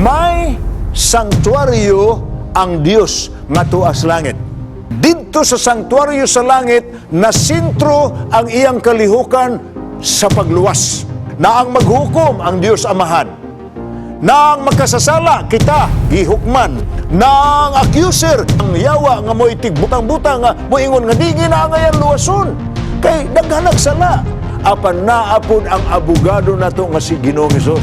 may sanktuaryo ang Dios nga tuas langit. Dito sa sanktuaryo sa langit, na sentro ang iyang kalihukan sa pagluwas. Na ang maghukom ang Dios Amahan. Na ang magkasasala kita, gihukman. Na ang accuser, ang yawa nga mo itig butang-butang nga mo ingon nga di ginaayan luwason. Kay daghan nagsala. Apan naapon ang abogado nato nga si Ginoong Hesus.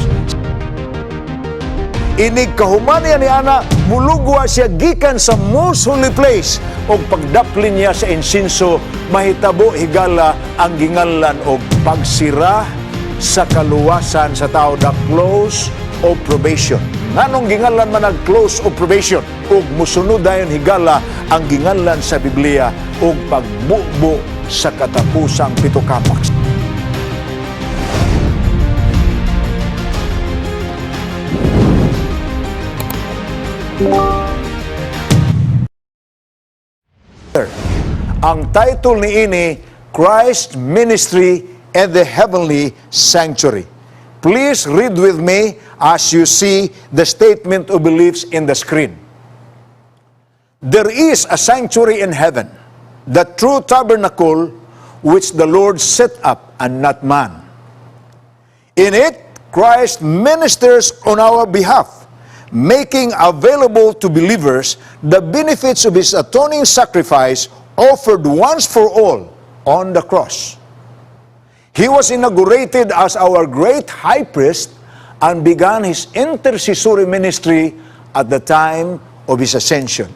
Inig kahuman niya ni Ana, mulugwa siya gikan sa most holy place o pagdaplin niya sa insinso, mahitabo higala ang gingalan o pagsira sa kaluwasan sa tao, the close of probation. Nganong gingalan man ang close of probation? O musunod dayon higala ang gingalan sa Biblia o pagbubo sa katapusang pitukapak. Ang title ni ini, Christ Ministry and the Heavenly Sanctuary. Please read with me as you see the statement of beliefs in the screen. There is a sanctuary in heaven, the true tabernacle which the Lord set up and not man. In it, Christ ministers on our behalf, making available to believers the benefits of His atoning sacrifice offered once for all on the cross. He was inaugurated as our great high priest and began His intercessory ministry at the time of His ascension.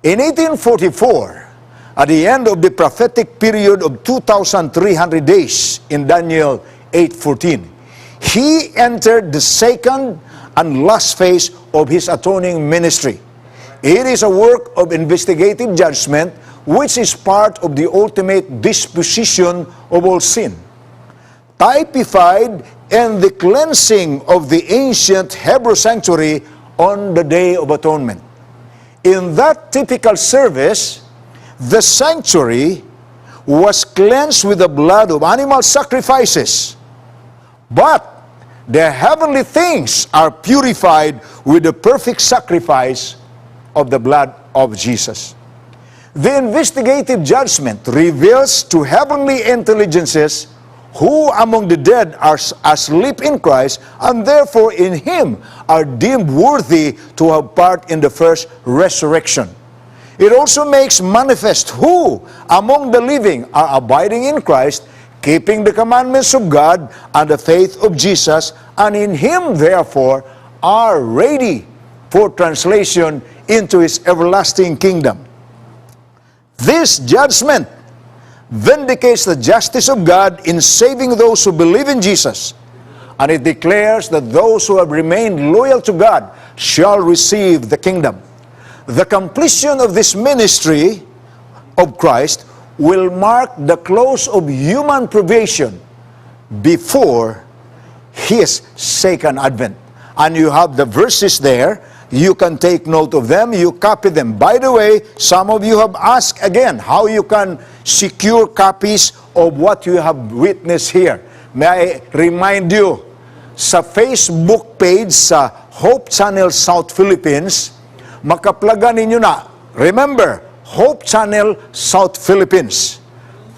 In 1844, at the end of the prophetic period of 2,300 days in Daniel 8:14, He entered the second and last phase of His atoning ministry. It is a work of investigative judgment which is part of the ultimate disposition of all sin, typified in the cleansing of the ancient Hebrew sanctuary on the Day of Atonement. In that typical service, the sanctuary was cleansed with the blood of animal sacrifices, but the heavenly things are purified with the perfect sacrifice of the blood of Jesus. The investigative judgment reveals to heavenly intelligences who among the dead are asleep in Christ and therefore in Him are deemed worthy to have part in the first resurrection. It also makes manifest who among the living are abiding in Christ, keeping the commandments of God and the faith of Jesus, and in Him therefore are ready for translation into His everlasting kingdom. This judgment vindicates the justice of God in saving those who believe in Jesus, and it declares that those who have remained loyal to God shall receive the kingdom. The completion of this ministry of Christ will mark the close of human probation before His second advent. And you have the verses there. You can take note of them. You copy them. By the way, some of you have asked again how you can secure copies of what you have witnessed here. May I remind you, sa Facebook page sa Hope Channel South Philippines, makaplagan ninyo na. Remember, Hope Channel South Philippines.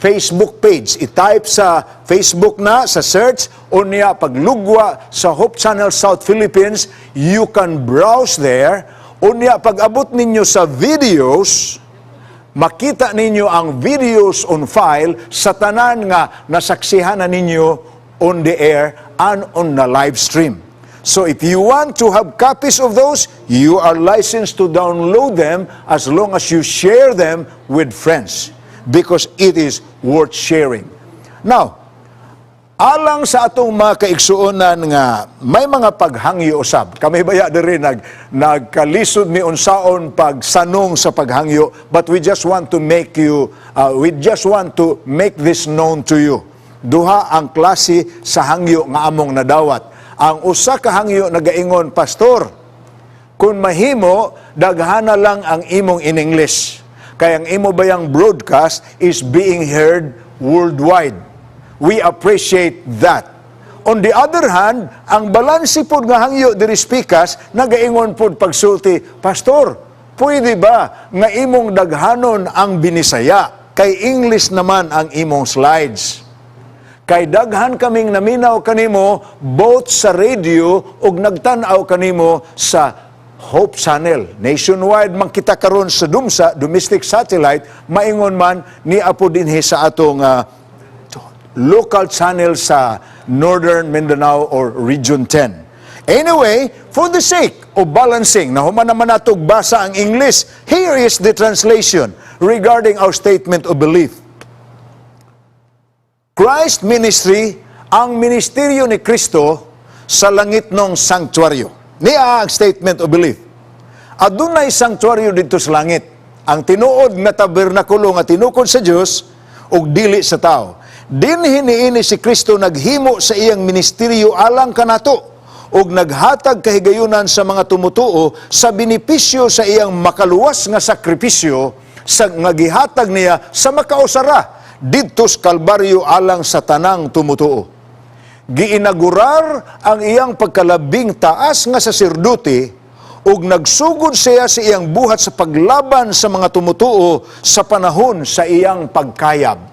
Facebook page. I-type sa Facebook na, sa search, o niya paglugwa sa Hope Channel South Philippines, you can browse there. O niya pag-abot ninyo sa videos, makita ninyo ang videos on file sa tanan nga nasaksihan na ninyo on the air and on the live stream. So if you want to have copies of those, you are licensed to download them as long as you share them with friends, because it is worth sharing. Now, alang sa atong mga kaigsuonan nga may mga paghangyo usab. Kami baya diri nagkalisod ni unsaon pagsanong sa paghangyo, but we just want to make this known to you. Duha ang klase sa hangyo nga among nadawat. Ang usa ka hangyo nagaingon, Pastor, kung mahimo daghana lang ang imong in English. Kaya ang imo bayang broadcast is being heard worldwide. We appreciate that. On the other hand, ang balansi pod nga hangyo diri speakers nagaingon pod pagsulti, Pastor, pwede ba nga imong daghanon ang binisaya kay English naman ang imong slides? Kay daghan kaming naminaw kanimo both sa radio ug nagtan-aw kanimo sa Hope Channel. Nationwide man kita karon sa DUMSA, domestic satellite, maingon man ni apo dinhi sa atong local channel sa Northern Mindanao or Region 10. Anyway, for the sake of balancing, nahuman naman natog basa ang English, here is the translation regarding our statement of belief. Christ ministry, ang ministeryo ni Kristo sa langit ng sanctuaryo. Niya ang statement of belief. Adunay sanctuaryo dito sa langit. Ang tinuod nga tabernakulo nga tinukod sa Dios ug dili sa tao. Dinhi niini si Kristo naghimo sa iyang ministeryo alang kanato ug naghatag kahigayunan sa mga tumutuo sa benepisyo sa iyang makaluwas nga sakripisyo sa nga gihatag niya sa makausara didto sa Kalbaryo alang sa tanang tumutuo. Giinagurar ang iyang pagkalabing taas nga saserdote ug nagsugod siya sa iyang buhat sa paglaban sa mga tumutuo sa panahon sa iyang pagkayab.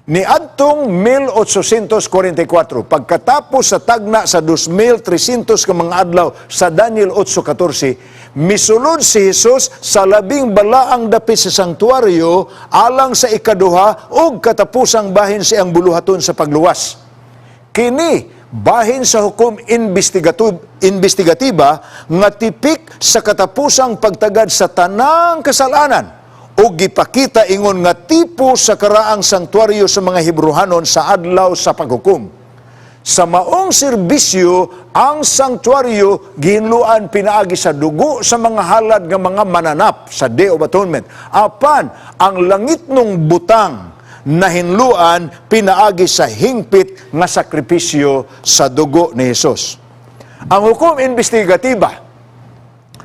Niadtong 1844, pagkatapos sa tagna sa 2,300 ka mga adlaw sa Daniel 8:14, misulod si Jesus sa labing balaang dapit sa sanktuaryo alang sa ikaduha ug katapusang bahin siyang buluhaton sa pagluwas. Kini bahin sa hukom investigatiba nga tipik sa katapusang pagtagad sa tanang kasalanan o gipakita ingon nga tipo sa karaang sanktuaryo sa mga Hebrehanon sa adlaw sa paghukom. Sa maong serbisyo, ang sanktuaryo gihinluan pinaagi sa dugo sa mga halad nga mga mananap sa Day of Atonement. Apan, ang langit nung butang na hinluan pinaagi sa hingpit nga sakripisyo sa dugo ni Jesus. Ang hukom investigatiba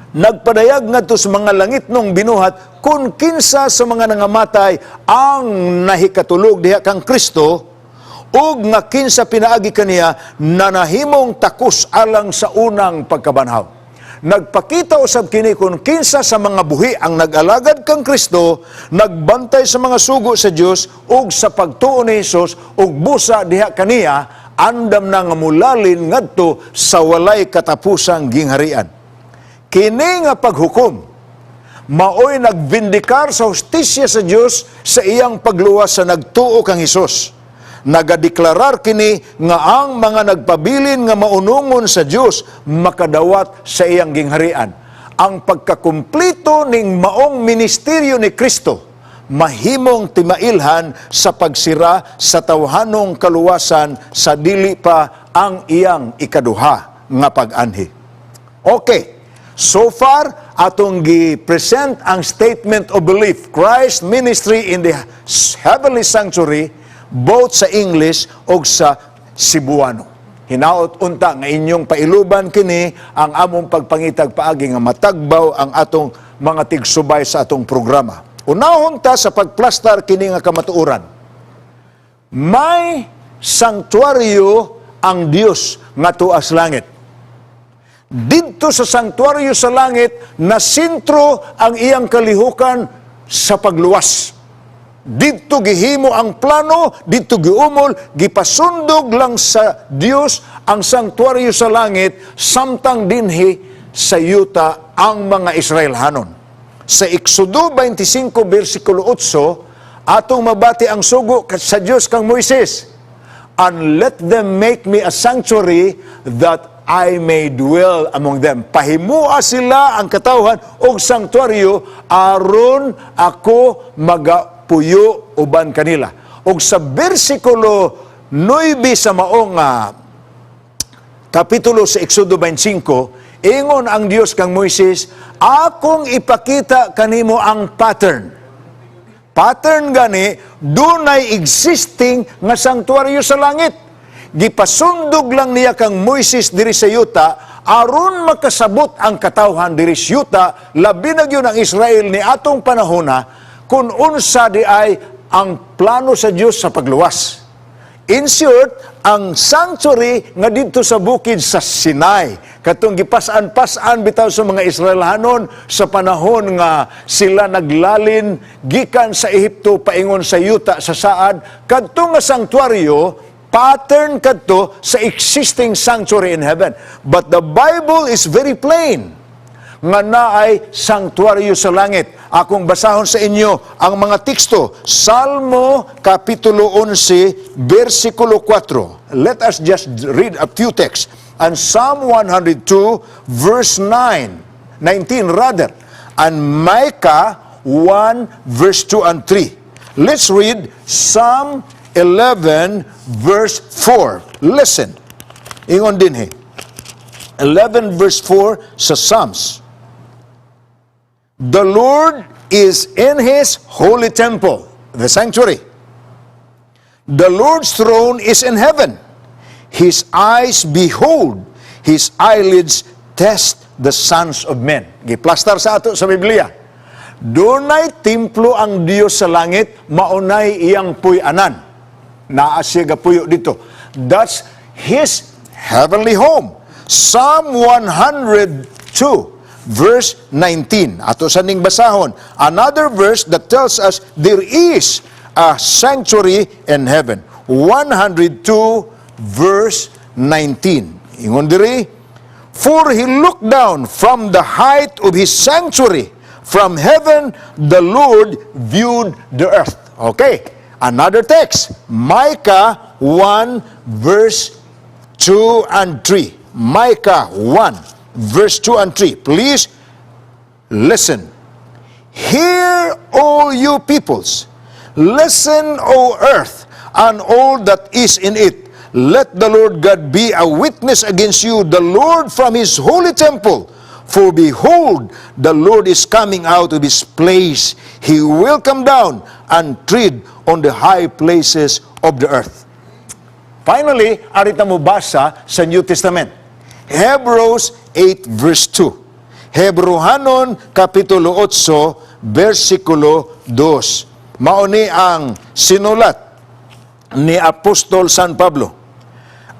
nagpadayag ngadto sa mga langit nung binuhat kung kinsa sa mga nangamatay ang nahikatulog diha kang Kristo ug nga kinsa pinaagi kaniya na nahimong takos alang sa unang pagkabanhaw. Nagpakita usab kini kung kinsa sa mga buhi ang nag-alagad kang Kristo, nagbantay sa mga sugo sa Dios ug sa pagtuo ni Hesus ug busa diha kaniya andam na nga mulalin ngadto sa walay katapusang gingharian. Kini nga paghukom maoy nagbindikar sa hustisya sa Dios sa iyang pagluwas sa nagtuo kang Hesus. Nagadeklarar kini nga ang mga nagpabilin nga maunungon sa Dios makadawat sa iyang gingharian. Ang pagkakumpleto ning maong ministeryo ni Kristo mahimong timailhan sa pagsira sa tawhanong kaluwasan sa dili pa ang iyang ikaduha nga pag-anhi. Okay. So far, atong gi-present ang statement of belief, Christ ministry in the heavenly sanctuary, both sa English o sa Cebuano. Hinaot unta nga inyong pailuban kini ang among pagpangitag paagi nga matagbaw ang atong mga tigsubay sa atong programa. Unahon ta sa pagplastar kini nga kamatuoran. May sanktuaryo ang Dios nga tuas langit. Dito sa sanktuaryo sa langit, na sentro ang iyang kalihukan sa pagluwas. Dito gihimo ang plano, dito giumol, gipasundog lang sa Dios ang sanktuaryo sa langit, samtang dinhi sa yuta ang mga Israelhanon. Sa Exodo 25, versikulo 8, atong mabati ang sugo sa Dios kang Moises, "And let them make me a sanctuary that I may dwell among them." Pahimua sila ang katawhan og sanktuaryo aron ako magapuyo uban kanila. Og sa bersikulo 9 sa maong kapitulo sa Exodo 25, ingon ang Dios kang Moises, "Akong ipakita kanimo ang pattern." Pattern gani, dunay existing nga sanktuaryo sa langit. Gipasundog lang niya kang Moises diri sa yuta aron makasabot ang katawhan diri sa yuta, labi na gyud ang Israel ni atong panahona kung unsa di ay ang plano sa Dios sa pagluwas. In short, ang sanctuary nga dito sa bukid sa Sinai, katong gipas-an bitaw sa mga Israelanon sa panahon nga sila naglalin gikan sa Ehipto paingon sa yuta sa saad, kadto nga sanctuaryo pattern kadto sa existing sanctuary in heaven. But the Bible is very plain nga naay sanctuaryo sa langit. Akong basahon sa inyo ang mga teksto. Salmo Kapitulo 11, versikulo 4. Let us just read a few texts. And Psalm 102, verse 19 rather. And Micah 1, verse 2 and 3. Let's read Psalm 11, verse 4. Listen. Ingon din 11, verse 4 sa Psalms. The Lord is in His holy temple, the sanctuary. The Lord's throne is in heaven. His eyes behold, His eyelids test the sons of men. Giplastar sa ato sa Biblia. Dunay templo ang Dios sa langit, maunay iyang puy-anan. Naa siya gapuyo dito. That's His heavenly home. Psalm 102, verse 19. Ato sa ning basahon. Another verse that tells us there is a sanctuary in heaven. 102, verse 19. Ingon diri, for He looked down from the height of His sanctuary. From heaven, the Lord viewed the earth. Okay. Another text. Micah 1, verse 2 and 3. Micah 1, verse 2 and 3. Please listen. Hear, all you peoples. Listen, O earth, and all that is in it. Let the Lord God be a witness against you, the Lord from His holy temple. For behold, the Lord is coming out of His place. He will come down and tread on the high places of the earth. Finally, arita mo basa sa New Testament. Hebrews 8, verse 2. Hebrehanon, Kapitulo 8, versikulo 2. Mauni ang sinulat ni Apostol San Pablo.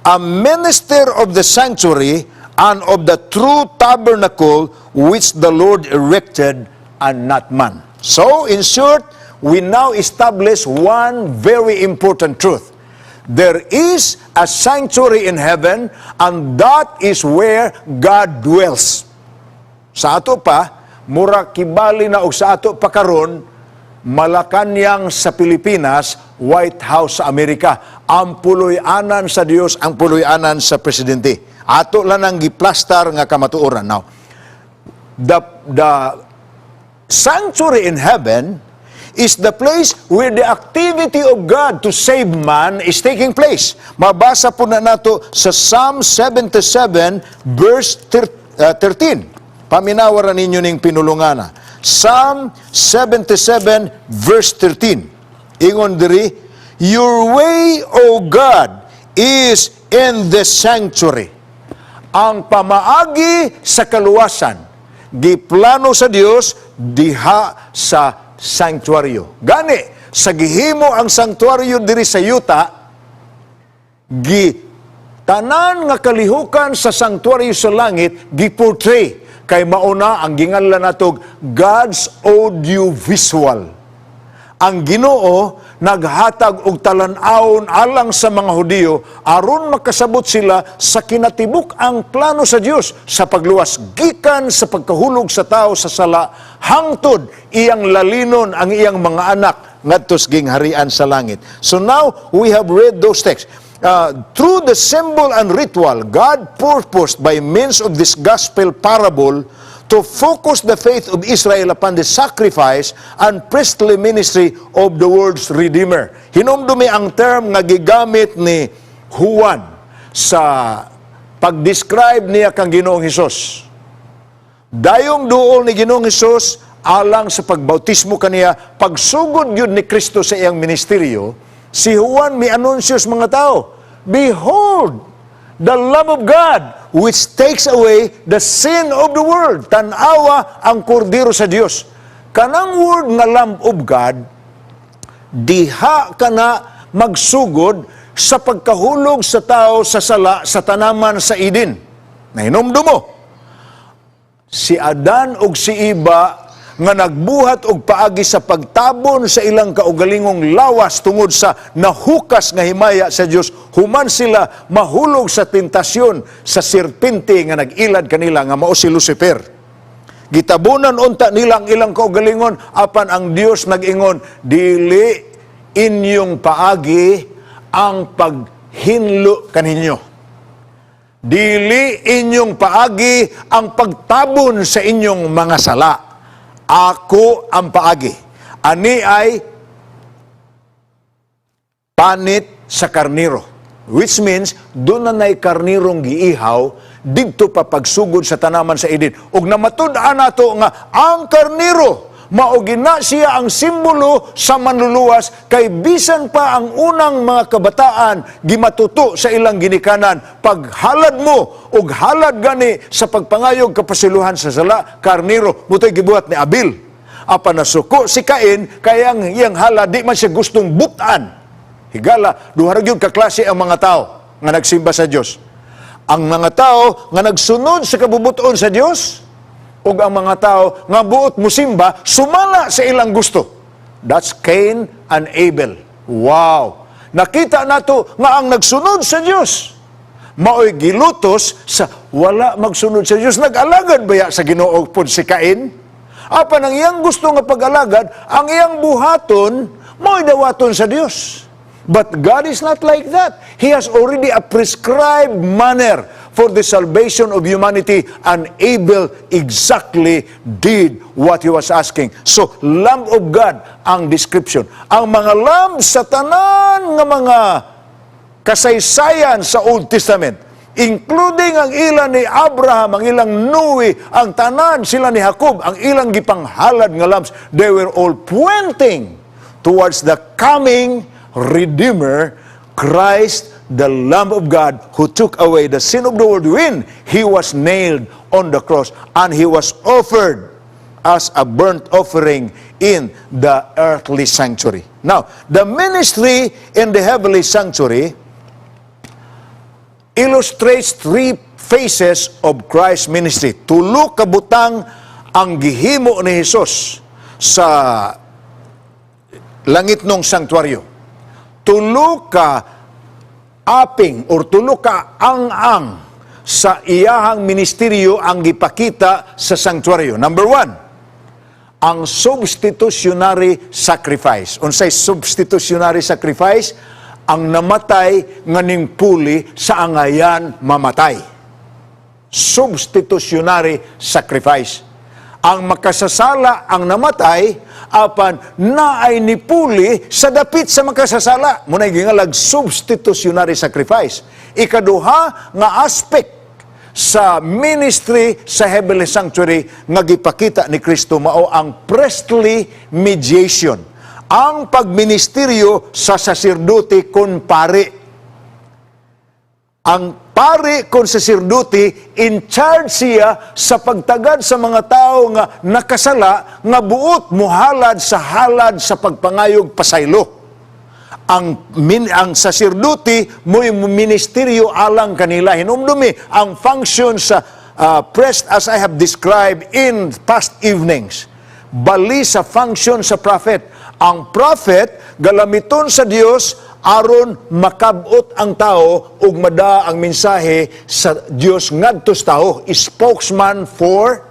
A minister of the sanctuary and of the true tabernacle which the Lord erected and not man. So, in short, we now establish one very important truth. There is a sanctuary in heaven, and that is where God dwells. Sa ato pa, mura kibali na og sa ato pa karon, Malacanang sa Pilipinas, White House sa Amerika. Ang puloy-anan sa Dios, ang puloy-anan sa presidente. Ato lang ang giplastar nga kamatuoran. Now, the sanctuary in heaven is the place where the activity of God to save man is taking place. Mabasa po na nato sa Psalm 77, verse 13. Paminawaran ninyo ning pinulungana. Psalm 77, verse 13. Ingon diri, your way, O God, is in the sanctuary. Ang pamaagi sa kaluwasan, giplano sa Dios diha sa sanctuaryo. Gani, sa gihimo ang sanctuaryo diri sa yuta, tanan nga kalihukan sa sanctuaryo sa langit, giportray kay mauna ang ginganlan natog God's audiovisual. Ang Ginoo naghatag og talan-awon alang sa mga Hudiyo aron makasabot sila sa kinatibuk ang plano sa Dios sa pagluwas gikan sa pagkahulog sa tao sa sala hangtod iyang lalinon ang iyang mga anak ngadto sa gingharian sa langit. So now we have read those texts. Through the symbol and ritual, God purposed by means of this gospel parable to focus the faith of Israel upon the sacrifice and priestly ministry of the world's Redeemer. Hinumdumi ang term nga gigamit ni Juan sa pag-describe niya kang Ginoong Hesus. Dayong duol ni Ginoong Hesus alang sa pagbautismo kaniya, pagsugod yun ni Kristo sa iyang ministeryo, si Juan may anunsyos mga tao, behold, the Lamb of God, which takes away the sin of the world. Tanawa ang kordero sa Dios. Kanang word nga Lamb of God, diha ka na magsugod sa pagkahulog sa tao sa sala sa tanaman sa Eden. Nahinumdum mo, si Adan ug si Eva nga nagbuhat og paagi sa pagtabon sa ilang kaugalingong lawas tungod sa nahukas nga himaya sa Dios, human sila mahulog sa tentasyon sa serpente nga nag-ilad kanila nga mao si Lucifer. Gitabunan unta nila ang ilang kaugalingon, apan ang Dios nag-ingon, dili inyong paagi ang paghinlo kaninyo. Dili inyong paagi ang pagtabon sa inyong mga sala. Ako ang paagi. Ani ay panit sa karniro. Which means, doon na na'y karnirong giihaw, dito pa pagsugod sa tanaman sa Eden. Ug namatud-an nato nga, ang karniro, maugina siya ang simbolo sa manluluwas, kay bisan pa ang unang mga kabataan, gimatuto sa ilang ginikanan, paghalad mo, ug halad gani sa pagpangayog kapasiluhan sa sala, karniro, mutoy gibuhat ni Abel. Apan nasuko si Cain, kaya ang iyang halad, di man siya gustong butan. Higala, duha ra gyud ka klase ang mga tao nga nagsimba sa Dios. Ang mga tao nga nagsunod sa kabubuton sa Dios, ug ang mga tao nga buot musimba sumala sa ilang gusto. That's Cain and Abel. Wow! Nakita nato nga ang nagsunod sa Dios maoy gilutos sa wala magsunod sa Dios. Nag-alagad baya sa Ginoo pod si Cain? Apan ang iyang gusto nga pag-alagad, ang iyang buhaton maoy dawaton sa Dios. But God is not like that. He has already a prescribed manner for the salvation of humanity, and Abel exactly did what he was asking. So, Lamb of God ang description. Ang mga lamb sa tanan nga mga kasaysayan sa Old Testament, including ang ilan ni Abraham, ang ilang Noe, ang tanan sila ni Jacob, ang ilang gipanghalad nga lambs, they were all pointing towards the coming Redeemer, Christ, the Lamb of God, who took away the sin of the world when He was nailed on the cross and He was offered as a burnt offering in the earthly sanctuary. Now, the ministry in the heavenly sanctuary illustrates three phases of Christ's ministry. Tulo kabutang ang gihimo ni Jesus sa langit nung sanktuaryo. Tulo ka aping or tulo ka ang sa iyahang ministeryo ang gipakita sa sanktuaryo. Number one, ang substitutionary sacrifice. Unsay substitutionary sacrifice? Ang namatay nga ning puli sa angayan mamatay. Substitutionary sacrifice. Ang makasasala ang namatay, apan naay nipuli sa dapit sa makasasala. Muna'y gingalag substitutionary sacrifice. Ikaduha nga aspect sa ministry sa heavenly sanctuary nga gipakita ni Kristo mao ang priestly mediation. Ang pagministeryo sa saserdote kon pari. Ang pari kon saserdote, in charge siya sa pagtagad sa mga tao nga nakasala, nga buot muhalad sa pagpangayog pasaylo. Ang saserdote mo'y ministeryo alang kanila. Hinumdumi ang function sa priest as I have described in past evenings. Bali sa function sa prophet. Ang prophet galamiton sa Dios aron makabot ang tao ug mada ang mensahe sa Dios ngadto sa tao. Spokesman for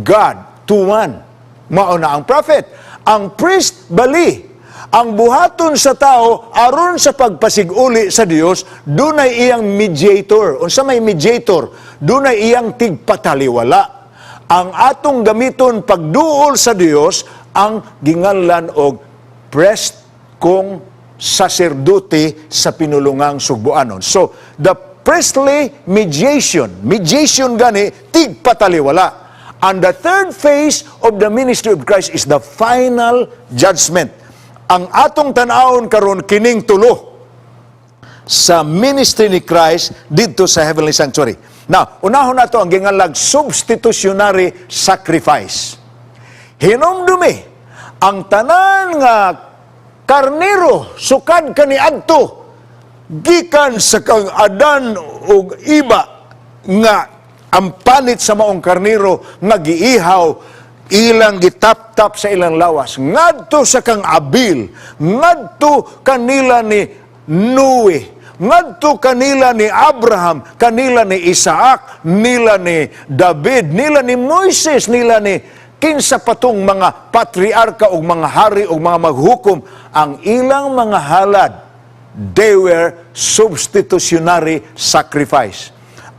God to man. Mao na ang prophet. Ang priest bali ang buhaton sa tao aron sa pagpasiguli sa Dios, dunay iyang mediator. Unsa may mediator? Dunay iyang tigpataliwala. Ang atong gamiton pagduol sa Dios ang ginganlan og priest kung saserdote sa pinulungang sugbuanon. So, the priestly mediation gani, tigpataliwala. And the third phase of the ministry of Christ is the final judgment. Ang atong tan-awon karon kining tulo sa ministry ni Christ dito sa heavenly sanctuary. Now, unahon nato ang ginganlag substitutionary sacrifice. Hinumdumi ang tanan nga karnero sukad kaniadto gikan sa kang Adan ug iba nga ang panit sa maong karniro nga giihaw, ilang gitap-tap sa ilang lawas, ngadto sa kang Abil, ngadto kanila ni Noe, ngadto kanila ni Abraham, kanila ni Isaac, nila ni David, nila ni Moises, nila ni kinsa patong mga patriarka o mga hari o mga maghukom, ang ilang mga halad, they were substitutionary sacrifice.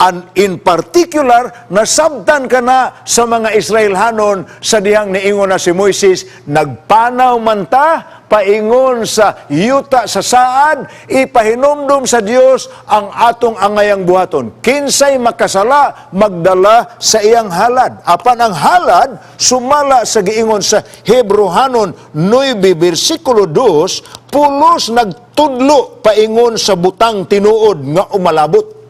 And in particular, nasabtan ka na sa mga Israelhanon sa dihang niingon na si Moises, nagpanaw man ta, paingon sa yuta sa saad, ipahinomdom sa Dios ang atong angayang buhaton. Kinsay makasala, magdala sa iyang halad. Apan ang halad, sumala sa giingon sa Hebrehanon 9, versikulo 2, pulos nagtudlo paingon sa butang tinuod nga umalabot.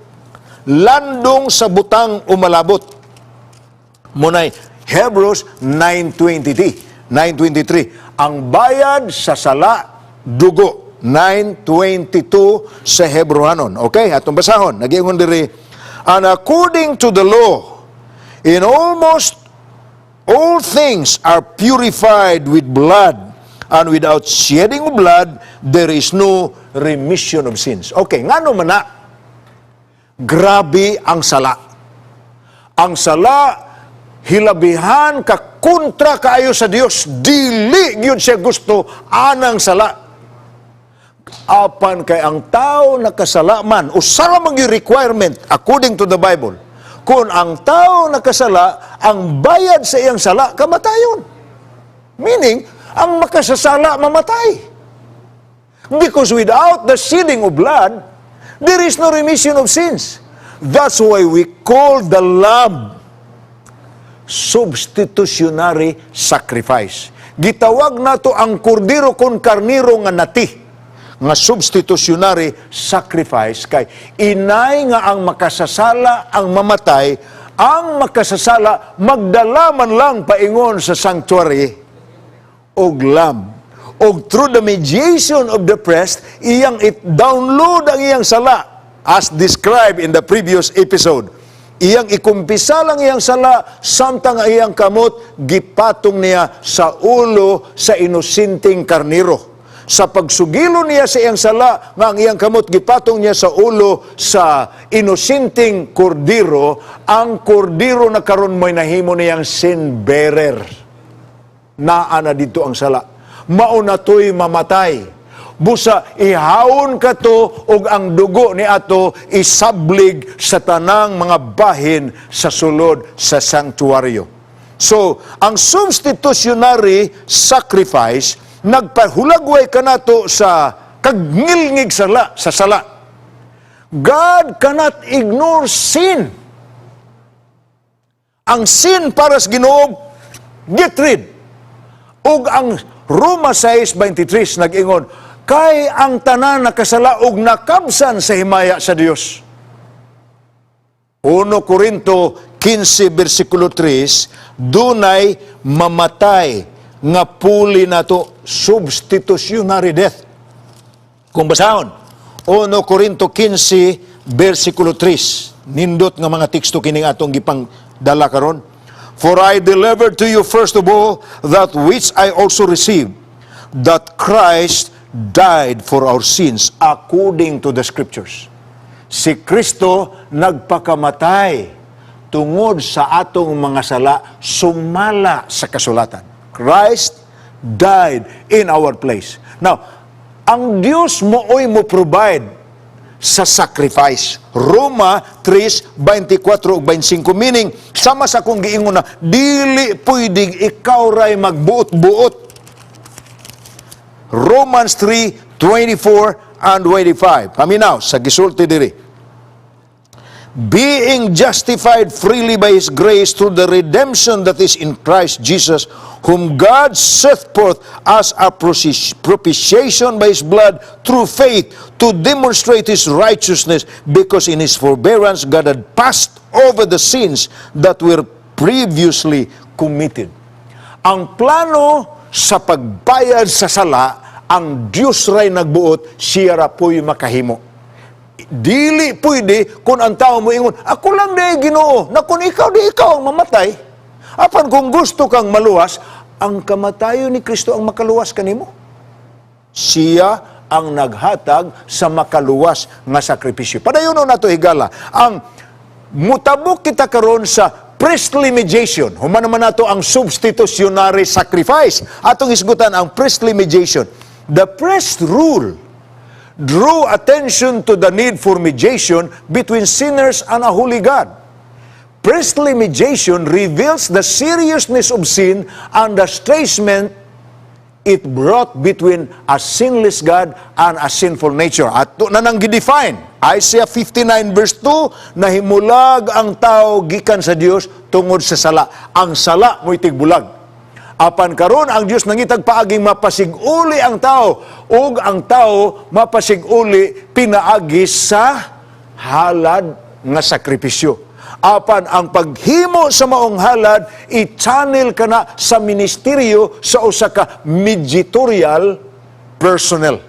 Landong sa butang umalabot. Munay Hebrews 9:23. Ang bayad sa sala, dugo. 9:22 sa Hebrehanon. Okay, atong basahon. Nagiingon diri, and according to the law, in almost all things are purified with blood, and without shedding of blood, there is no remission of sins. Okay, ngano man na? Grabe ang sala. Ang sala, hilabihan ka kontra kaayo sa Dios. Dili gyud siya gusto anang sala. Apan kay ang tao nakasala man, usara man yung requirement according to the Bible. Kung ang tao nakasala, ang bayad sa iyang sala, kamatayon. Meaning, ang makasasala, mamatay. Because without the shedding of blood, there is no remission of sins. That's why we call the lamb substitutionary sacrifice. Gitawag nato ang kordero kon karniro nga nati, nga substitutionary sacrifice, kay inay nga ang makasasala ang mamatay, ang makasasala magdala man lang paingon sa sanctuary og lamb. Og through the mediation of the priest, iyang it-download ang iyang sala, as described in the previous episode. Iyang ikumpisa lang iyang sala, samtang iyang kamot, gipatong niya sa ulo sa inosinteng karniro. Sa pagsugilo niya sa iyang sala, nga ang iyang kamot, gipatong niya sa ulo sa inosinteng kordiro, ang kordiro na karon mo'y nahimo niyang sin bearer. Naa na dito ang sala. Mauna to'y mamatay. Busa, ihawon ka to, og ang dugo ni ato isablig sa tanang mga bahin sa sulod sa sanctuaryo. So, ang substitutionary sacrifice, nagpahulagway ka nato sa kagngilngig sala, sa sala. God cannot ignore sin. Ang sin para sa Ginoo, get rid. Ug ang Roma 6:23 nag-ingon, kay ang tanan nakasala og nakabsan sa himaya sa Dios. 1 Corinto 15 versikulo 3, dunay mamatay nga puli nato, substitutionary death. Kung basahon, 1 Corinto 15 versikulo 3, nindot nga mga teksto kining atong gipang dala karon. For I delivered to you first of all that which I also received, that Christ died for our sins according to the Scriptures. Si Kristo nagpakamatay tungod sa atong mga sala, sumala sa kasulatan. Christ died in our place. Now, ang Diyos mooy mo provide sa sacrifice. Roma 3:24 ug 25, meaning sama sa kung giingon na dili pwedeng ikaw ray magbuot-buot. Romans 3:24 and 25. Paminaw sa gisulti diri. Being justified freely by His grace through the redemption that is in Christ Jesus, whom God set forth as a propitiation by His blood through faith to demonstrate His righteousness, because in His forbearance God had passed over the sins that were previously committed. Ang plano sa pagbayad sa sala, ang Diyos ray nagbuot, siya ra po'y makahimo. Dili pwede kung ang tao mo ingon, ako lang di Ginoo, na kung ikaw di ikaw ang mamatay. Apan kung gusto kang maluwas, ang kamatayon ni Kristo ang makaluwas kanimo. Siya ang naghatag sa makaluwas nga sakripisyo. Padayon nato higala, ang mutabok kita karon sa priestly mediation. Human naman nato ang substitutionary sacrifice. Atong isgutan ang priestly mediation. The priest rule drew attention to the need for mediation between sinners and a holy God. Priestly mediation reveals the seriousness of sin and the estrangement it brought between a sinless God and a sinful nature. At ito na nang gidefine. Isaiah 59 verse 2, nahimulag ang tao gikan sa Dios tungod sa sala. Ang sala mo'y tigbulag. Apan karon ang Dios nangitag paaging mapasiguli ang tao, ug ang tao mapasiguli pinaagi sa halad nga sakripisyo. Apan ang paghimo sa maong halad, i-channel ka na sa ministeryo sa usa ka mediatorial personnel.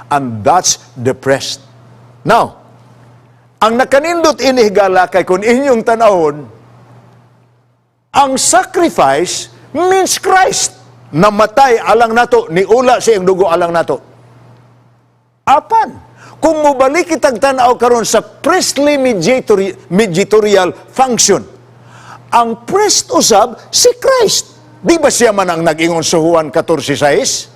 And that's the priest. Now, ang nakanindot inihigala kay kung inyong tanawon, ang sacrifice means Christ. Namatay alang nato, niula siyang dugo alang nato. Apan, kung mubalik kitag tanaw karon sa priestly mediatorial function, ang priest usab si Christ. Di ba siya man ang nag-ingon sa Juan 14:6?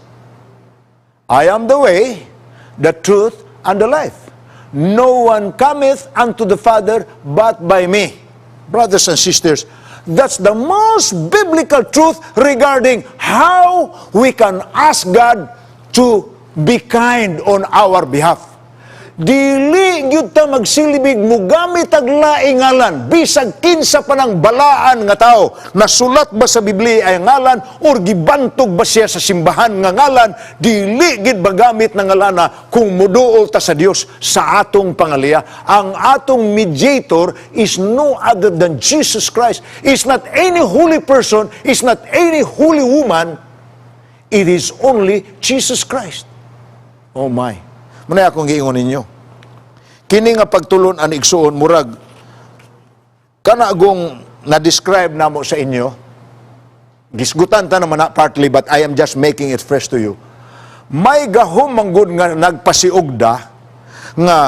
I am the way, the truth, and the life. No one cometh unto the Father but by me. Brothers and sisters, that's the most biblical truth regarding how we can ask God to be kind on our behalf. Dili gyud ta magsilibig mo gamit ag laing ngalan bisag kinsa pa nang balaan nga tao. Nasulat ba sa Biblia ay ngalan or gibantog ba siya sa simbahan nga ngalan? Dili gid ba gamit na ngalana kung muduol ta sa Dios sa atong pangaliya. Ang atong mediator is no other than Jesus Christ. Is not any holy person, is not any holy woman. It is only Jesus Christ. Oh my. Muna akong giingon ninyo. Kini nga pagtulon ang igsuon murag kanagong na-describe namo sa inyo. Gisgutan ta naman na partly, but I am just making it fresh to you. May gahom manggod nga nagpasiugda nga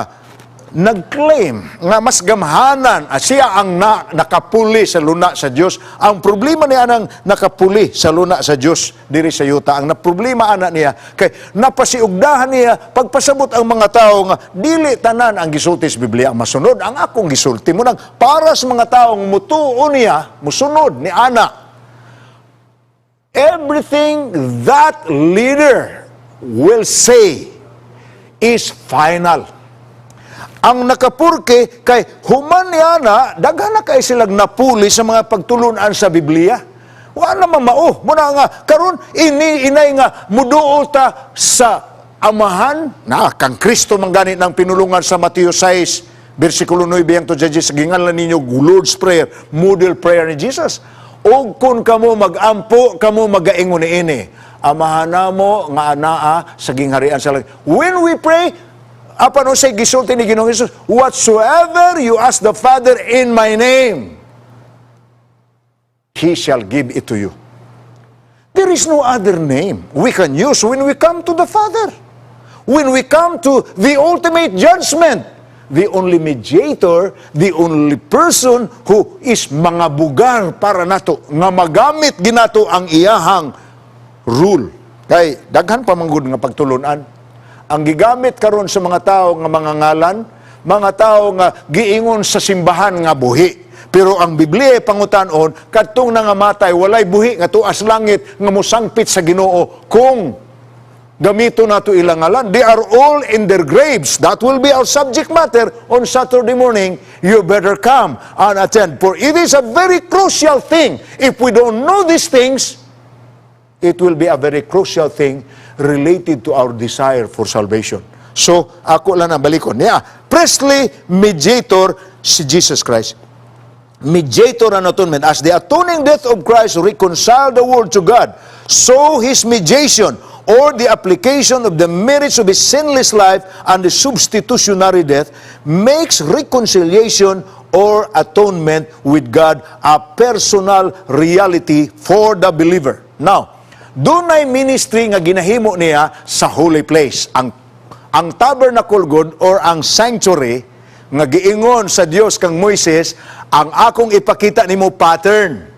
nag-claim nga mas gamhanan siya ang nakapuli sa luna sa Dios. Ang problema niya nang nakapuli sa luna sa Dios diri sa yuta. Ang problema ana niya kay napasiugdahan niya pagpasabot ang mga tao nga dili tanan ang gisulti sa Biblia ang masunod. Ang akong gisulti mo nang para sa mga taong mutuo niya, musunod ni ana. Everything that leader will say is final. Ang nakapurke kay human niya na daghan na kay silang napuli sa mga pagtulunan sa Biblia. Wa na mamao. Muna nga karon inay nga muduol ta sa amahan na kang Kristo mangganit ng pinulungan sa Mateo 6 versikulo 9 ang to judges ginganlan ninyo Lord's Prayer, model prayer ni Jesus. Og kun kamo magampo, kamo magaingon niini. Amahan namo nga anaa sa gingharian sa langit. When we pray, apan usay gisulti ni Ginoong Hesus, whatsoever you ask the Father in my name, He shall give it to you. There is no other name we can use when we come to the Father. When we come to the ultimate judgment, the only mediator, the only person who is mga bugar para nato, nga magamit ginato ang iyahang rule. Kay daghan pa manggod nga pagtulunan. Ang gigamit karon sa mga tao nga mga ngalan, mga tao nga giingon sa simbahan nga buhi. Pero ang Biblia pangutan-on, kadtong nangamatay walay buhi nga tuas langit nga mosangpit sa Ginoo kung gamito nato ilang ngalan. They are all in their graves. That will be our subject matter on Saturday morning. You better come and attend. For it is a very crucial thing. If we don't know these things, it will be a very crucial thing related to our desire for salvation. So, ako lang ang balikon. Priestly mediator si Jesus Christ. Mediator and atonement. As the atoning death of Christ reconciled the world to God, so His mediation or the application of the merits of his sinless life and the substitutionary death makes reconciliation or atonement with God a personal reality for the believer. Now, dunay ministry nga ginahimo niya sa holy place. Ang tabernacle God or ang sanctuary nga giingon sa Dios kang Moises, ang akong ipakita nimo pattern.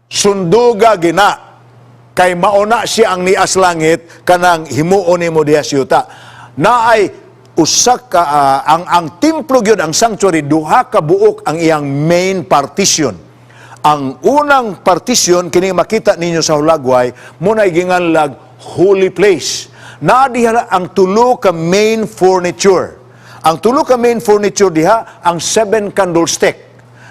Sunduga gina. Kay mauna siya ang nias langit kanang himuon nimo diha yuta. Naay usak ka ang templo gyud, ang sanctuary, duha ka buok ang iyang main partition. Ang unang partition kini makita ninyo sa hulagway mo na ginganlag holy place. Naa diha ang tulo ka main furniture. Ang tulo ka main furniture diha ang 7 candlestick.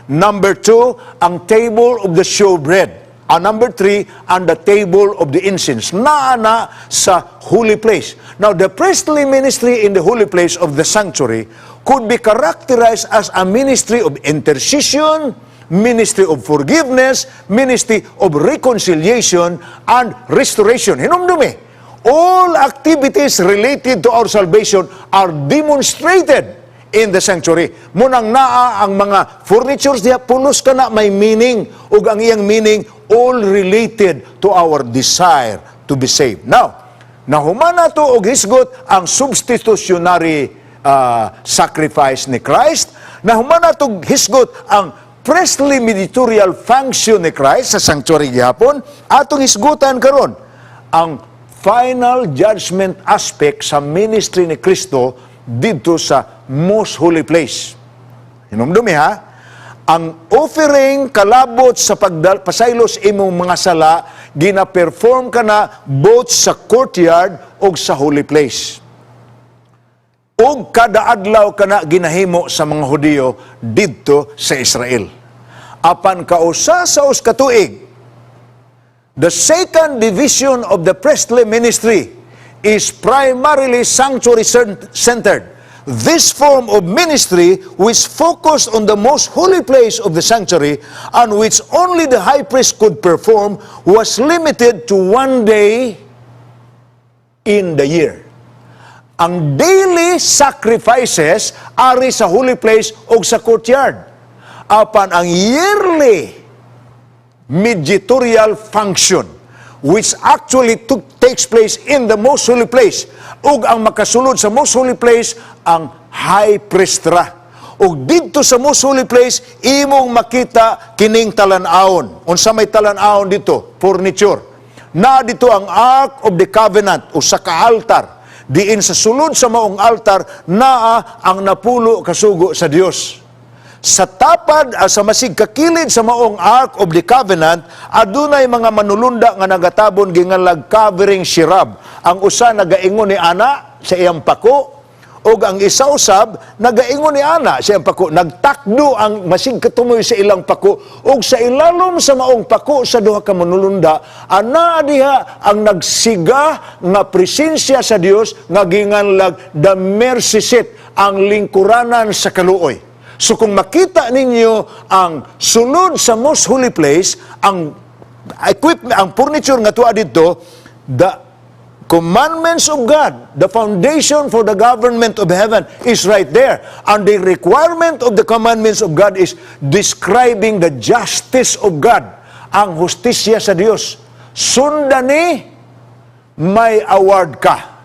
Number 2, ang table of the showbread. Number 3, and the table of the incense. Naana sa holy place. Now, the priestly ministry in the holy place of the sanctuary could be characterized as a ministry of intercession, ministry of forgiveness, ministry of reconciliation, and restoration. Hinumdumi, all activities related to our salvation are demonstrated in the sanctuary. Munang naa ang mga furnitures diha, pulos ka na may meaning, ug ang iyang meaning all related to our desire to be saved. Now, nahumana to og hisgot ang substitutionary sacrifice ni Christ. Nahumana to hisgot ang priestly mediatorial function ni Christ sa sanctuary gihapon. Atong hisgutan karon ang final judgment aspect sa ministry ni Kristo dito sa most holy place. Hinumdumi ha, ang offering kalabot sa pasaylos imong mga sala, gina-perform ka na both sa courtyard o sa holy place. O kada adlaw ka na ginahimo sa mga Hudiyo dito sa Israel. Apan kausa sa katuig, the second division of the priestly ministry is primarily sanctuary-centered. This form of ministry, which focused on the most holy place of the sanctuary and which only the high priest could perform, was limited to one day in the year. Ang daily sacrifices ari sa holy place o sa courtyard. Apan ang yearly mediatorial function, which actually takes place in the most holy place. Ug ang makasulod sa most holy place, ang high priest ra. Ug dito sa most holy place, imong makita kining talan-awon. Unsa may talan-awon dito? Furniture. Na dito ang Ark of the Covenant o sa ka-altar. Diin sa sulod sa maong altar, naa ang napulo kasugo sa Dios. Sa tapad, sa masig kakilid sa maong Ark of the Covenant, adunay mga manulunda nga nagatabon gingalag covering sirab. Ang usa nagaingon ni ana sa iyang pako, o ang isa usab nagaingon ni ana sa iyang pako. Nagtakdo ang masig katumoy sa ilang pako, o sa ilalom sa maong pako sa duha ka manulunda, ana diha ang nagsiga nga presensya sa Dios nga ginganlag the mercy seat, ang lingkuranan sa kaluoy. So kung makita ninyo ang sulod sa most holy place, ang equipment, ang furniture nga tuwa dito, the commandments of God, the foundation for the government of heaven is right there. And the requirement of the commandments of God is describing the justice of God, ang hustisya sa Dios. Sundani, may award ka.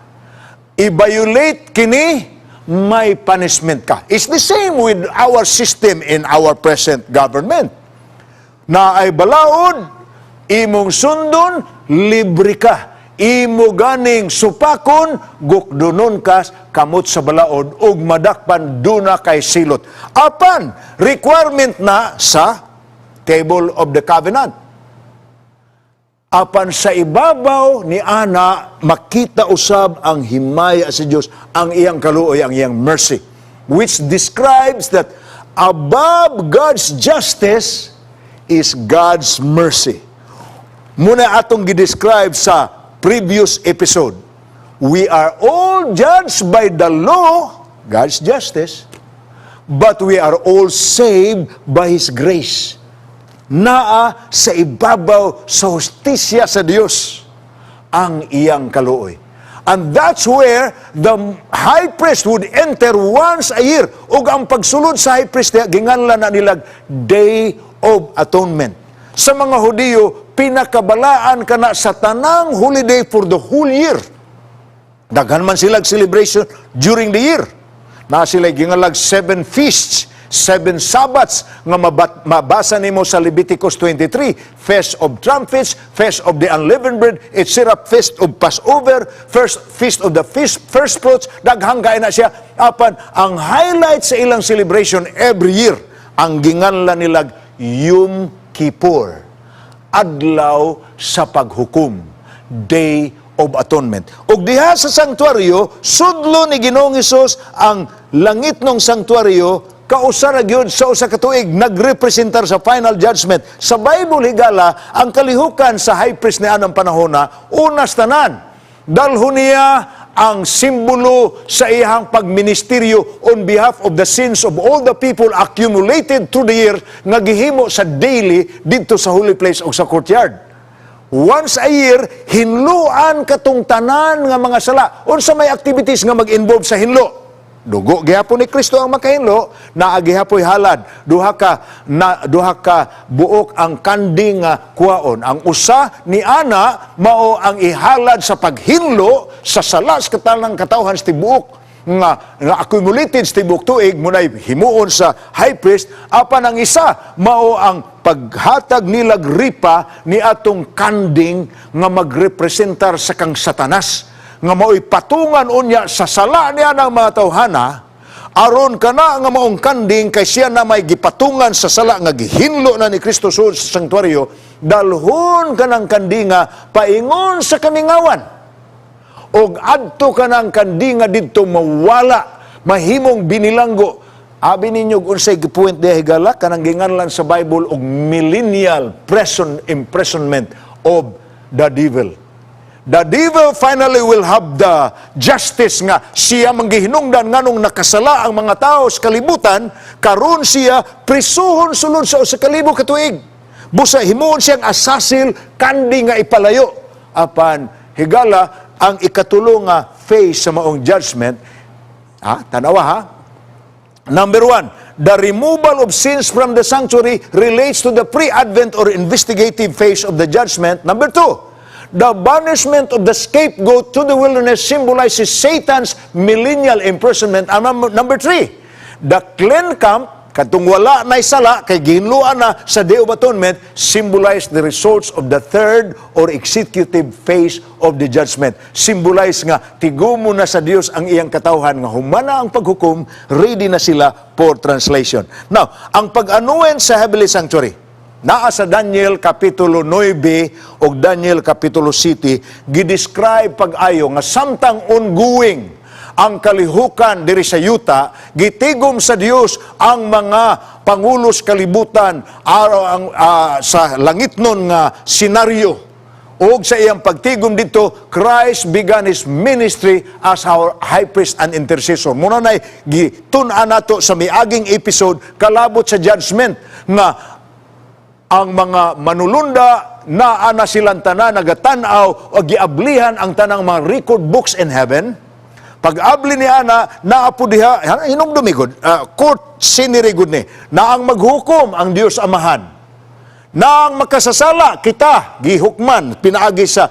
I-violate kini, may punishment ka. It's the same with our system in our present government. Na ay balaod, imong sundon, libre ka. Imo ganing supakon, gukdunon ka, kamot sa balaod, ug madakpan duna kay silot. Apan, requirement na sa table of the covenant. Apan sa ibabaw ni ana, makita usab ang himaya sa Dios, ang iyang kaluoy, ang iyang mercy, which describes that above God's justice is God's mercy. Muna atong gidescribe sa previous episode. We are all judged by the law, God's justice, but we are all saved by His grace. Naa sa ibabaw sa hustisya sa Dios ang iyang kaluoy. And that's where the high priest would enter once a year. Ug ang pagsulod sa high priest, ginganlan na nilag Day of Atonement. Sa mga Hudiyo, pinakabalaan ka na sa tanang holiday for the whole year. Daghan man silang celebration during the year. Na sila gingalag 7 feasts, 7 Sabbaths nga mabasa nimo sa Leviticus 23, Feast of Trumpets, Feast of the Unleavened Bread, etc., Feast of Passover, Feast of the First Fruits, daghang kay na siya. Apan ang highlight sa ilang celebration every year, ang ginganlan nilag Yom Kippur, adlaw sa paghukom, Day of Atonement. Ug diha sa sanktuaryo, sudlo ni Ginoong Hesus ang langit ng sanktuaryo, kausa ra gyud sa usa ka tuig nagrepresentar sa final judgment. Sa Bible higala, ang kalihukan sa high priest ni anang panahona, unas tanan, dalhon niya ang simbolo sa iyang pagministeryo on behalf of the sins of all the people accumulated through the year nga gihimo sa daily dito sa holy place o sa courtyard. Once a year, hinluan katong tanan nga mga sala. Unsa may activities nga mag-involve sa hinlo? Dugo gihapon ni Kristo ang makahinlo, naa gihapoy halad, duha ka buok ang kanding nga kuwaon. Ang usa ni ana mao ang ihalad sa paghinlo sa salas katanang katawhan sa tibuok nga accumulated sa tibuok tuig munay himuon sa high priest. Apan ang isa mao ang paghatag nilag ripa ni atong kanding nga magrepresentar sa kang Satanas, nga mao'y patungan unya sa sala niya ng mga tawhana, aron ka na nga maong kanding kay siya na may gipatungan sa sala nga gihinlo na ni Kristo sa sanktuaryo, dalhon ka ng kandinga paingon sa kaningawan. Og adto ka ng kandinga didto mawala, mahimong binilanggo. Abi ninyo unsay gipuent diha higala, kanang ginganlan sa Bible og millennial imprisonment of the devil. The devil finally will have the justice nga siya manggihinungdan nganong nakasala ang mga tao sa kalibutan, karon siya prisuhon sulod sa usa ka libo ka tuig. Busa himuon siyang asasil kandi nga ipalayo. Apan higala ang ikatulo nga phase sa maong judgment, tanawa ha. Number 1, the removal of sins from the sanctuary relates to the pre-advent or investigative phase of the judgment. Number 2, the banishment of the scapegoat to the wilderness symbolizes Satan's millennial imprisonment. Number 3, the clean camp, katong wala na isala, kay ginluan na sa Day of Atonement, symbolize the results of the third or executive phase of the judgment. Symbolize nga, tigumo na sa Dios ang iyang katawhan, nga humana ang paghukom, ready na sila for translation. Now, ang pag-anuwen sa Heavenly Sanctuary, naa sa Daniel Kapitulo 9 o Daniel Kapitulo 7, gidescribe pag-ayo nga samtang ongoing ang kalihukan diri sa yuta, gitigom sa Dios ang mga pangulos kalibutan sa langit nun nga senaryo. O sa iyang pagtigom dito, Christ began His ministry as our high priest and intercessor. Muna na'y gitun-an nato sa miaging episode, kalabot sa judgment, nga ang mga manulunda na ana silang tanan nagatanaw o giablihan ang tanang mga record books in heaven. Pag-abli ni ana, naapo diha, hinumdumigod, court sinirigod ni, na ang maghukom ang Diyos Amahan. Na ang makasasala, kita, gihukman, pinaagi sa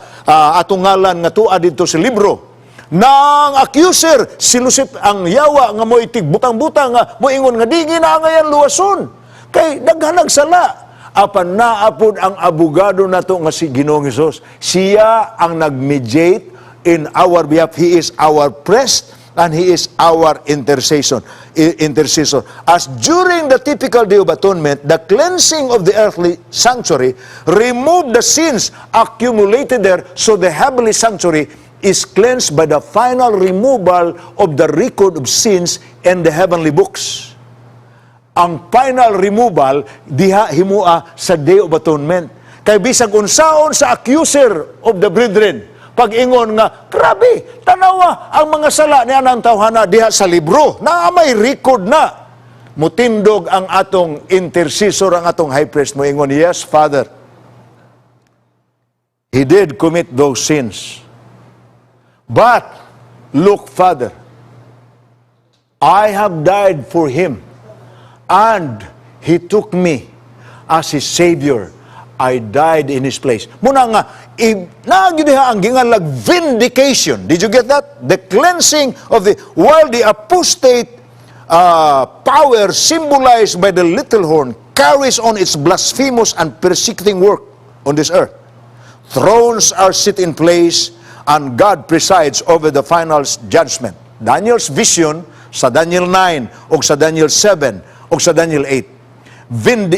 atong ngalan nga tua dito sa libro. Na ang accuser, silusip ang yawa nga mo itig butang-butang nga mo ingon nga di ginangayan luwason. Kay daghanag sala. Apan naapod ang abogado nato nga si Ginoong Hesus. Siya ang nag-mediate in our behalf. He is our priest and He is our intercessor. As during the typical Day of Atonement, the cleansing of the earthly sanctuary removed the sins accumulated there, so the heavenly sanctuary is cleansed by the final removal of the record of sins in the heavenly books. Ang final removal diha himua sa Day of Atonement. Kay bisag unsaon sa accuser of the brethren, pag-ingon nga, grabe, tanawa, ang mga sala niya ng tawhana diha sa libro, na may record na. Mutindog ang atong intercessor, ang atong high priest, mo ingon, yes, Father. He did commit those sins. But, look, Father, I have died for him, and he took me as his Savior. I died in his place. Muna nga, nagidiha ang gingalag vindication. Did you get that? The cleansing of while the apostate power symbolized by the little horn carries on its blasphemous and persecuting work on this earth. Thrones are set in place, and God presides over the final judgment. Daniel's vision sa Daniel 9 o sa Daniel 7 o sa Daniel 8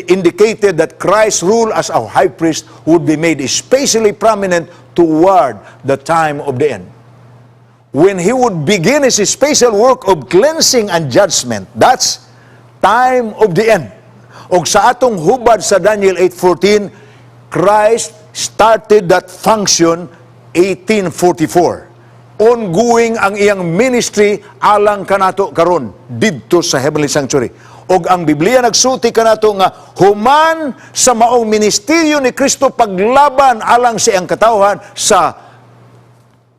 indicated that Christ's rule as our high priest would be made especially prominent toward the time of the end. When he would begin his special work of cleansing and judgment, that's time of the end. O sa atong hubad sa Daniel 8:14, Christ started that function 1844. Ongoing ang iyang ministry alang kanato karon didto sa heavenly sanctuary. Og ang Biblia nagsulti kanato nga human sa maong ministeryo ni Kristo paglaban alang sa iyang katawhan sa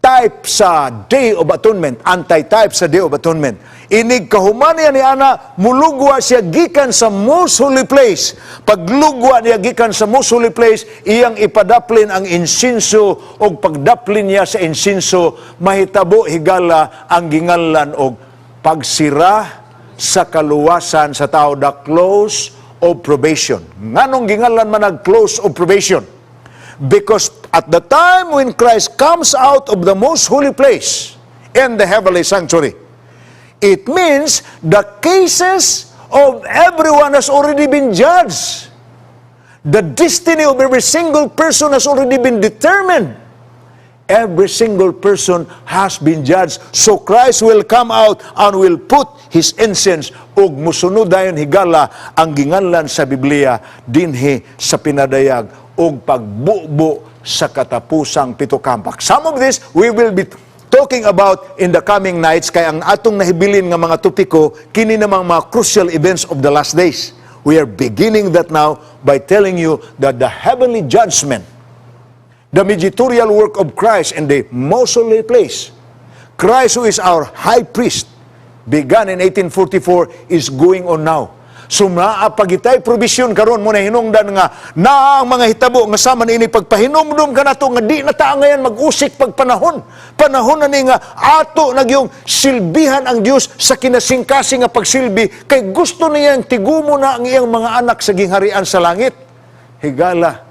type sa Day of Atonement, anti-type sa Day of Atonement. Inig kahuman niya ni ana, mulugwa siya gikan sa most holy place. Paglugwa niya gikan sa most holy place, iyang ipadaplin ang insinso o pagdaplin niya sa insinso, mahitabo higala ang gingalan og pagsira sa kaluwasan sa tao, the close of probation. Nganong gingalan man ang close of probation? Because at the time when Christ comes out of the most holy place in the heavenly sanctuary, it means the cases of everyone has already been judged. The destiny of every single person has already been determined. Every single person has been judged. So Christ will come out and will put his incense ug musunod dayon higala ang ginganlan sa Biblia dinhi sa pinadayag ug pagbubo sa katapusang pitukampak. Some of this we will be talking about in the coming nights, kaya ang atong nahibilin nga mga topiko kini namang mga crucial events of the last days. We are beginning that now by telling you that the heavenly judgment, the mediatorial work of Christ in the most holy place, Christ who is our high priest, began in 1844, is going on now. So naapagitay provision karon mo na hinungdan nga na ang mga hitabo nga sama ini pagpahinomdom kanato nga di na ta ngayon mag-usik pagpanahon. Panahon na ni nga ato nagyong silbihan ang Dios sa kinasingkasing nga pagsilbi kay gusto niyang tigumo na ang iyang mga anak sa gingharian sa langit. Higala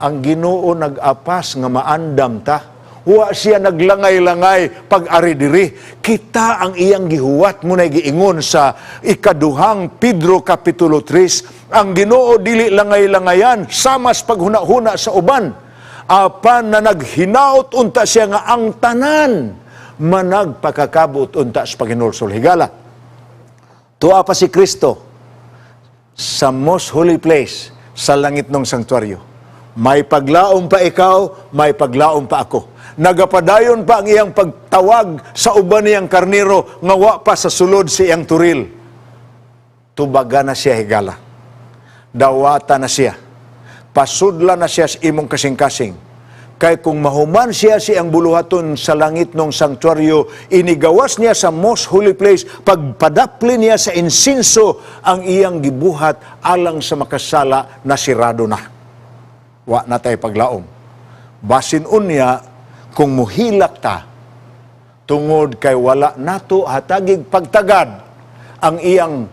ang Ginoo nag-apas nga maandam ta. Wa siya naglangay-langay pag-ari diri. Kita ang iyang gihuwat mo na giingon sa ikaduhang Pedro Kapitulo 3. Ang Ginoo dili langay-langayan, samas paghuna-huna sa uban. Apan na naghinaot unta siya nga ang tanan managpakakabot unta sa paginulsol. Higala, tuwa pa si Kristo sa most holy place sa langit ng sanktuaryo. May paglaom pa ikaw, may paglaom pa ako. Nagapadayon pa ang iyang pagtawag sa uban niyang karnero nga wa pa sa sulod sa iyang turil. Tubaga na siya higala. Dawata na siya. Pasudla na siya sa imong kasing-kasing. Kay kung mahuman siya siyang buluhaton sa langit ng sanktuaryo, inigawas niya sa most holy place, pagpadapli niya sa insinso ang iyang gibuhat alang sa makasala na sirado na. Wa na tayo paglaom. Basin unya, kung muhilak ta, tungod kay wala nato hatagig pagtagad ang iyang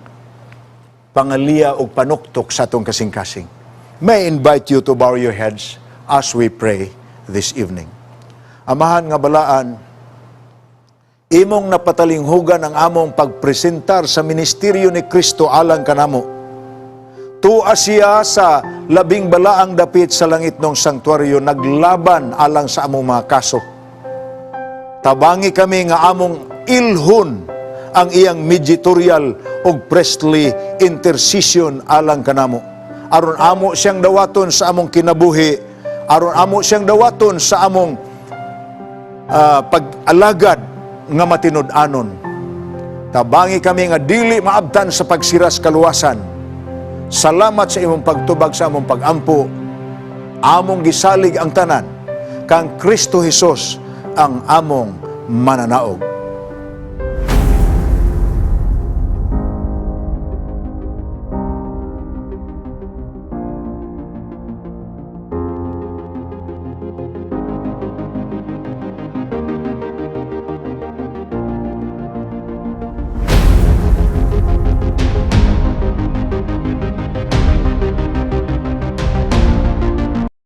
pangaliya o panuktok sa atong kasing-kasing. May I invite you to bow your heads as we pray this evening. Amahan nga balaan, imong napatalinghugan ang among pagpresentar sa ministeryo ni Kristo alang kanamo. Tuwa siya sa labing balaang dapit sa langit ng sanktuaryo, naglaban alang sa among mga kaso. Tabangi kami nga among ilhon ang iyang mediatorial o priestly intercession alang kanamo. Aron amo siyang dawaton sa among kinabuhi, aron amo siyang dawaton sa among pag-alagad nga matinud-anon. Tabangi kami nga dili maabtan sa pagsiras kaluwasan. Salamat sa imong pagtubag sa among pagampo. Among gisalig ang tanan kang Kristo Jesus ang among mananaog.